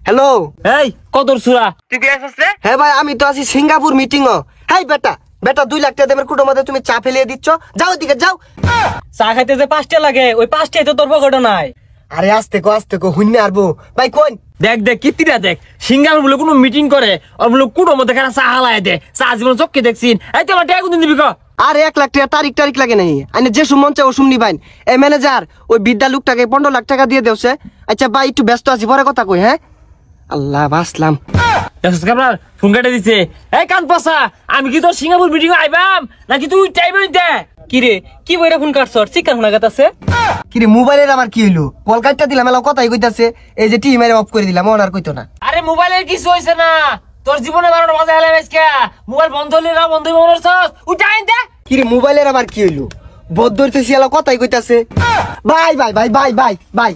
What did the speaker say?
Hello এই কতর সুরা তুই কে আসছ রে? হ্যাঁ ভাই আমি তো আছি সিঙ্গাপুর মিটিং ও। হাই বেটা বেটা 2 লাখ টাকা দেবের কুটোর মধ্যে তুমি চা ফেলিয়ে দিচ্ছ, যাও এদিকে যাও। চা খাইতে যে 5টা লাগে ওই 5টাই তো তোর পকেটে নাই। আরে আস্তে কো হুইন্নে আরবো ভাই কোন। দেখ দেখ কিতিরা দেখ সিঙ্গার বলে কোনো মিটিং করে আর বলে কুটোর মধ্যে খানা চা হালায় দে চা জীবন চক্কে দেখছিন এই তো আমার টাকা কোনদিন দিবি ক। আরে 1 লাখ টাকা তারিখ লাগে নাই আইনে যে সুমন চাও সুমনি বাইন এই ম্যানেজার ওই বিদ্যা লোকটাকে 15 লাখ টাকা দিয়ে দেওছে। আচ্ছা ভাই একটু ব্যস্ত আছি পরে কথা কই। হ্যাঁ আল্লাহ বাসলাম। আপনার ফোন কেটে দিছে। এই কান পসা আমি কি তোর সিঙ্গাপুর মিটিং আইবাম নাকি তুই টাইম দে কি রে কি বইরা ফোন কাটছ চিকান ফোন আগাতাছে কি রে মোবাইলের আবার কি হইলো? কল কাটটা দিলাম এলা কথাই কইতাছে এই যে টিভি মেরে অফ করে দিলাম ওনার কইতো না। আরে মোবাইলের কিছু হইছে না তোর জীবনে 12টা বাজে হেলে আজকে মোবাইল বন্ধ হইলে না বন্ধ হইব মনে হচ্ছে উঠাই দে কি রে মোবাইলের আবার কি হইলো? বদ্ধ হইতেছি এলা কথাই কইতাছে। Bye bye bye bye bye bye.